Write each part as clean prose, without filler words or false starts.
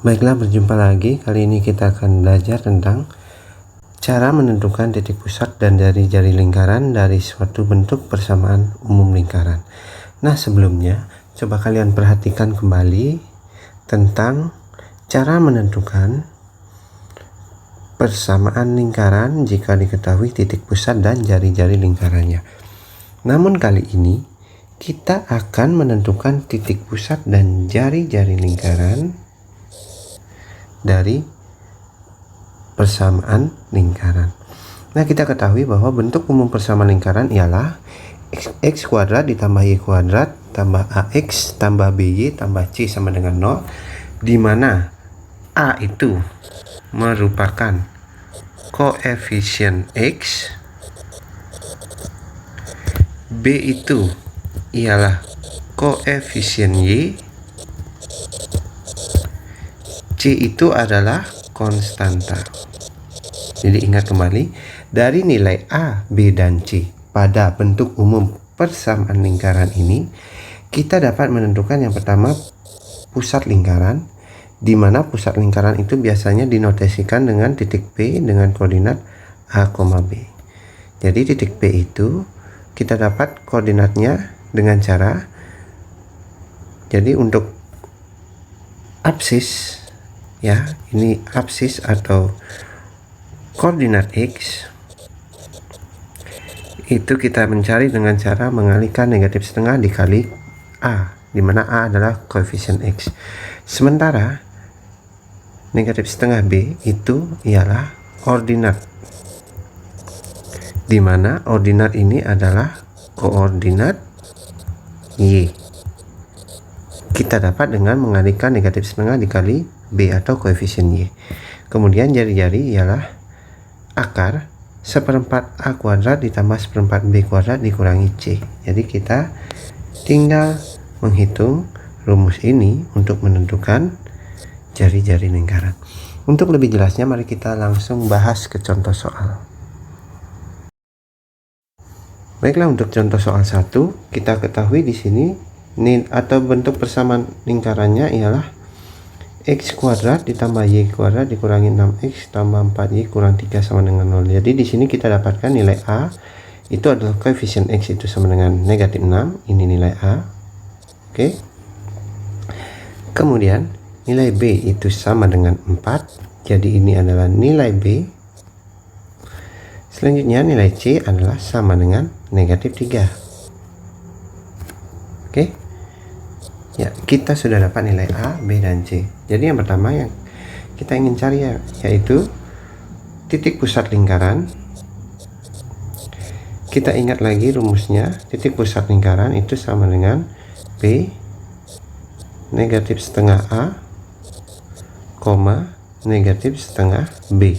Baiklah, berjumpa lagi. Kali ini kita akan belajar tentang cara menentukan titik pusat dan jari-jari lingkaran dari suatu bentuk persamaan umum lingkaran. Nah, sebelumnya coba kalian perhatikan kembali tentang cara menentukan persamaan lingkaran jika diketahui titik pusat dan jari-jari lingkarannya. Namun kali ini kita akan menentukan titik pusat dan jari-jari lingkaran dari persamaan lingkaran. Nah, kita ketahui bahwa bentuk umum persamaan lingkaran ialah x kuadrat ditambah y kuadrat tambah ax tambah by tambah c sama dengan 0, di mana a itu merupakan koefisien x, b itu ialah koefisien y, C itu adalah konstanta. Jadi ingat kembali, dari nilai A, B, dan C pada bentuk umum persamaan lingkaran ini, kita dapat menentukan yang pertama pusat lingkaran, di mana pusat lingkaran itu biasanya dinotasikan dengan titik P dengan koordinat A, B. Jadi titik P itu kita dapat koordinatnya dengan cara, jadi untuk absis, ya, ini absis atau koordinat x itu kita mencari dengan cara mengalihkan negatif setengah dikali a, di mana a adalah koefisien x. Sementara negatif setengah b itu ialah ordinat, di mana ordinat ini adalah koordinat y. Kita dapat dengan mengalihkan negatif setengah dikali B atau koefisien Y. Kemudian jari-jari ialah akar seperempat A kuadrat ditambah seperempat B kuadrat dikurangi C. Jadi kita tinggal menghitung rumus ini untuk menentukan jari-jari lingkaran. Untuk lebih jelasnya, mari kita langsung bahas ke contoh soal. Baiklah, untuk contoh soal 1, kita ketahui di sini atau bentuk persamaan lingkarannya ialah x kuadrat ditambah y kuadrat dikurangi 6x tambah 4y kurang 3 sama dengan 0. Jadi di sini kita dapatkan nilai a itu adalah koefisien x itu sama dengan negatif 6. Ini nilai a. Oke. Kemudian nilai b itu sama dengan 4. Jadi ini adalah nilai b. Selanjutnya nilai c adalah sama dengan negatif 3. Oke. Ya, kita sudah dapat nilai A, B, dan C. Jadi yang pertama yang kita ingin cari yaitu titik pusat lingkaran. Kita ingat lagi rumusnya, titik pusat lingkaran itu sama dengan P negatif setengah A, negatif setengah B.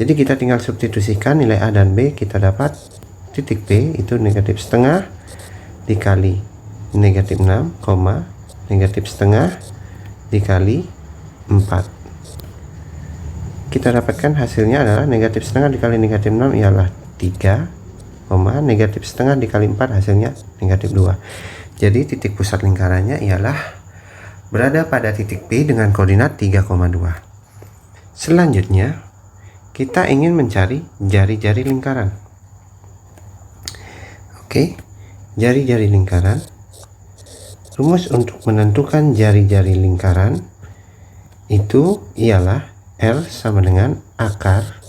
Jadi kita tinggal substitusikan nilai A dan B, kita dapat titik P itu negatif setengah dikali negatif 6, negatif setengah dikali 4. Kita dapatkan hasilnya adalah negatif setengah dikali negatif 6 ialah 3, negatif setengah dikali 4 hasilnya negatif 2. Jadi titik pusat lingkarannya ialah berada pada titik P dengan koordinat 3,2. Selanjutnya kita ingin mencari jari-jari lingkaran. Oke, jari-jari lingkaran. Rumus untuk menentukan jari-jari lingkaran itu ialah R sama dengan akar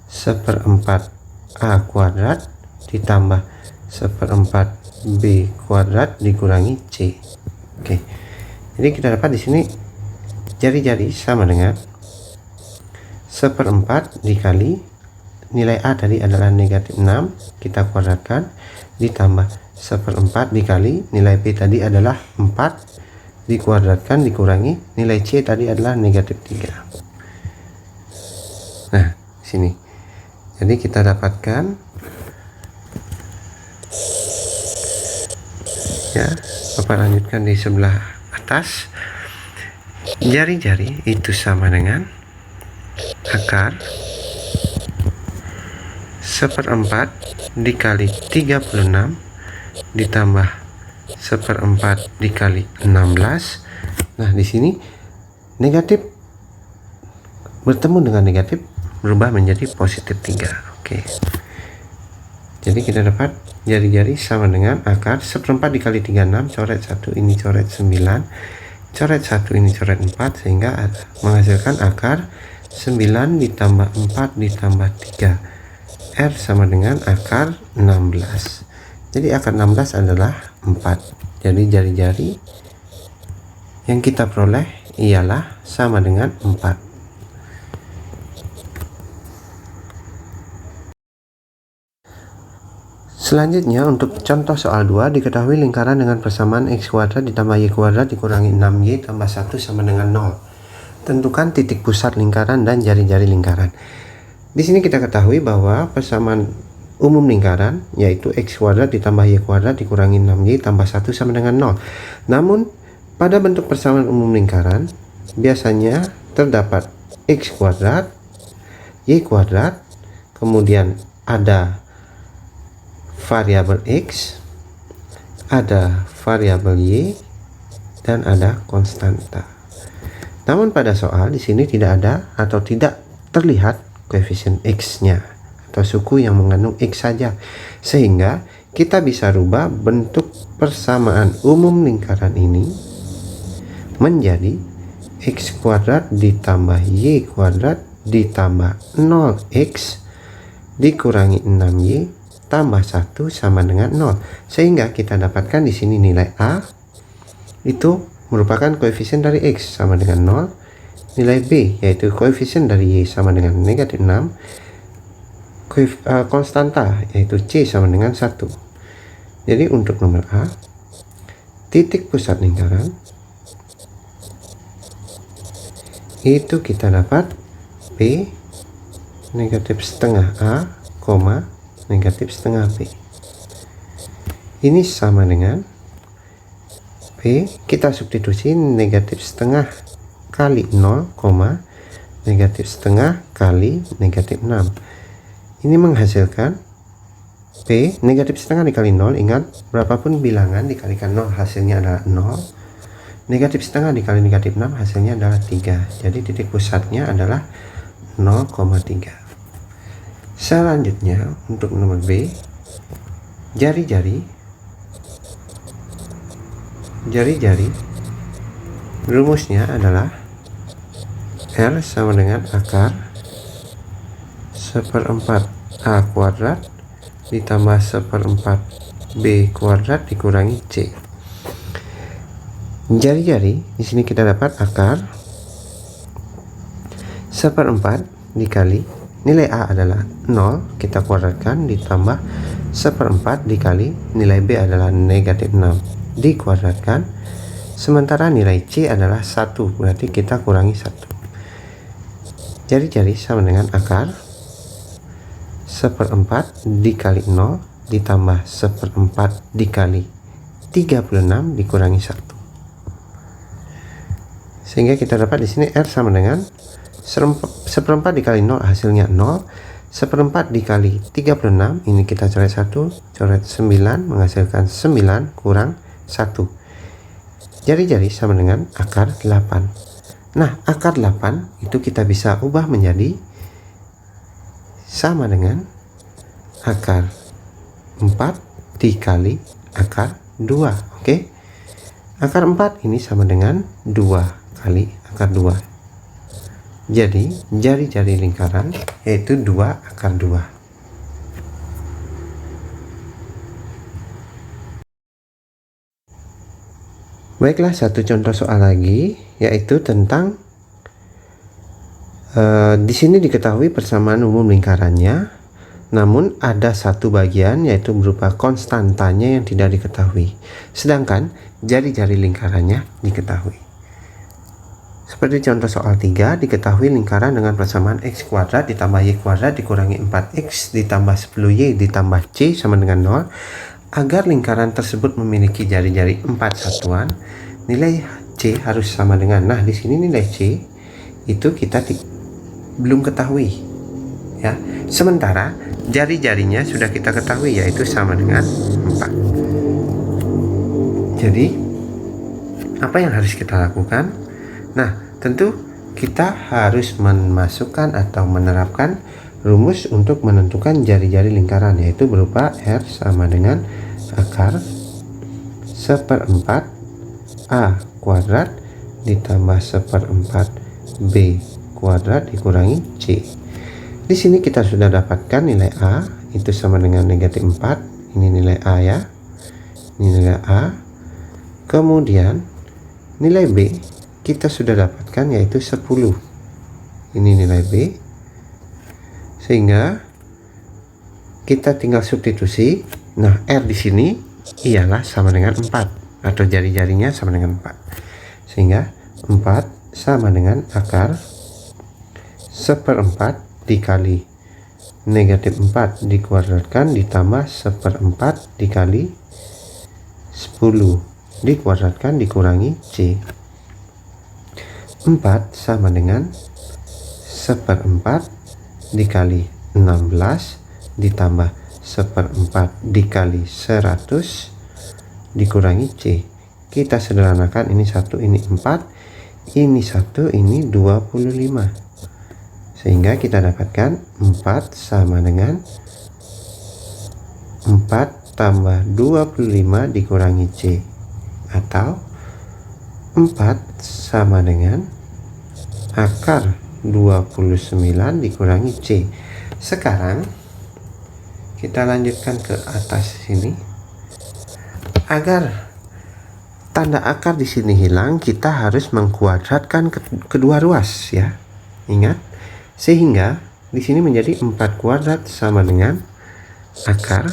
seperempat A kuadrat ditambah seperempat B kuadrat dikurangi C. Oke. Jadi kita dapat di sini jari-jari sama dengan seperempat dikali nilai A tadi adalah negatif 6, kita kuadratkan ditambah seperempat dikali nilai P tadi adalah 4 dikuadratkan dikurangi nilai C tadi adalah negatif 3. Nah, sini. Jadi kita dapatkan, ya, Bapak lanjutkan di sebelah atas. Jari-jari itu sama dengan akar seperempat dikali 36 ditambah seperempat dikali 16. Nah, di sini Negatif bertemu dengan negatif berubah menjadi positif 3. Oke. Jadi kita dapat jari-jari sama dengan akar 1/4 dikali 36, coret 1 ini coret 9, coret 1 ini coret 4, sehingga menghasilkan akar 9 ditambah 4 ditambah 3. R sama dengan akar 16. Jadi akar 16 adalah 4. Jadi jari-jari yang kita peroleh ialah sama dengan 4. Selanjutnya untuk contoh soal 2, diketahui lingkaran dengan persamaan x kuadrat ditambah y kuadrat dikurangi 6y tambah 1 sama dengan 0. Tentukan titik pusat lingkaran dan jari-jari lingkaran. Di sini kita ketahui bahwa persamaan umum lingkaran yaitu x kuadrat ditambah y kuadrat dikurangi 6y tambah 1 sama dengan 0. Namun pada bentuk persamaan umum lingkaran biasanya terdapat x kuadrat, y kuadrat, kemudian ada variabel x, ada variabel y, dan ada konstanta. Namun pada soal di sini tidak ada atau tidak terlihat koefisien x-nya atau suku yang mengandung x saja, sehingga kita bisa rubah bentuk persamaan umum lingkaran ini menjadi x kuadrat ditambah y kuadrat ditambah 0x dikurangi 6y tambah 1 sama dengan 0, sehingga kita dapatkan di sini nilai A itu merupakan koefisien dari x sama dengan 0, nilai B yaitu koefisien dari y sama dengan negatif 6, konstanta yaitu C sama dengan 1. Jadi untuk nomor A, titik pusat lingkaran itu kita dapat B negatif setengah A, negatif setengah B. Ini sama dengan B, kita substitusi negatif setengah kali 0, negatif setengah kali negatif 6. Ini menghasilkan B negatif setengah dikali 0, ingat berapapun bilangan dikalikan 0 hasilnya adalah 0. Negatif setengah dikali negatif 6 hasilnya adalah 3. Jadi titik pusatnya adalah 0,3. Selanjutnya untuk nomor B, jari-jari rumusnya adalah R sama dengan akar 1/4 A kuadrat ditambah 1/4 B kuadrat dikurangi C. Jari-jari di sini kita dapat akar 1/4 dikali nilai A adalah 0, kita kuadratkan ditambah 1/4 dikali nilai B adalah negatif 6 dikuadratkan, sementara nilai C adalah 1, berarti kita kurangi 1. Jari-jari sama dengan akar 1/4 dikali 0 ditambah 1/4 dikali 36 dikurangi 1. Sehingga kita dapat di sini R sama dengan 1/4 dikali 0 hasilnya 0, 1/4 dikali 36 ini kita coret 1, coret 9 menghasilkan 9 kurang 1. Jari-jari sama dengan akar 8. Nah, akar 8 itu kita bisa ubah menjadi sama dengan akar 4 dikali akar 2. Oke. Akar 4 ini sama dengan 2 kali akar 2. Jadi jari-jari lingkaran yaitu 2 akar 2. Baiklah, satu contoh soal lagi yaitu tentang di sini diketahui persamaan umum lingkarannya, namun ada satu bagian yaitu berupa konstantanya yang tidak diketahui, sedangkan jari-jari lingkarannya diketahui. Seperti contoh soal 3, diketahui lingkaran dengan persamaan x kuadrat ditambah y kuadrat dikurangi 4x ditambah 10y ditambah c sama dengan 0. Agar lingkaran tersebut memiliki jari-jari 4 satuan, nilai c harus sama dengan, nah di sini nilai c itu kita belum ketahui ya. Sementara jari-jarinya sudah kita ketahui yaitu sama dengan 4. Jadi apa yang harus kita lakukan? Nah, tentu kita harus memasukkan atau menerapkan rumus untuk menentukan jari-jari lingkaran, yaitu berupa R sama dengan akar 1/4 A kuadrat ditambah 1/4 B kuadrat dikurangi C. Di sini kita sudah dapatkan nilai A itu sama dengan negatif 4. Ini nilai A ya. Ini nilai A. Kemudian nilai B kita sudah dapatkan yaitu 10. Ini nilai B. Sehingga kita tinggal substitusi. Nah, R di sini ialah sama dengan 4 atau jari-jarinya sama dengan 4. Sehingga 4 sama dengan akar 1/4 dikali negatif 4 dikuadratkan ditambah 1/4 dikali 10 dikuadratkan dikurangi C. 4 sama dengan 1/4 dikali 16 ditambah 1/4 dikali 100 dikurangi C. Kita sederhanakan, ini 1, ini 4, ini 1, ini 25. Sehingga kita dapatkan 4 sama dengan 4 tambah 25 dikurangi C, atau 4 sama dengan akar 29 dikurangi C. Sekarang kita lanjutkan ke atas sini. Agar tanda akar di sini hilang, kita harus mengkuadratkan kedua ruas ya. Ingat, sehingga di sini menjadi 4 kuadrat sama dengan akar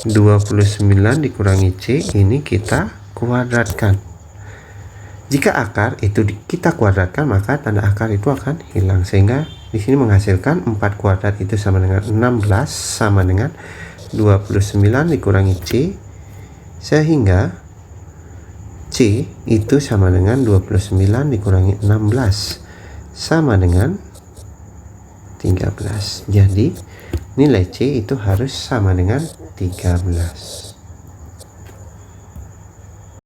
29 dikurangi C, ini kita kuadratkan. Jika akar itu kita kuadratkan, maka tanda akar itu akan hilang, sehingga di sini menghasilkan 4 kuadrat itu sama dengan 16 sama dengan 29 dikurangi C, sehingga C itu sama dengan 29 dikurangi 16 sama dengan 13. Jadi nilai C itu harus sama dengan 13.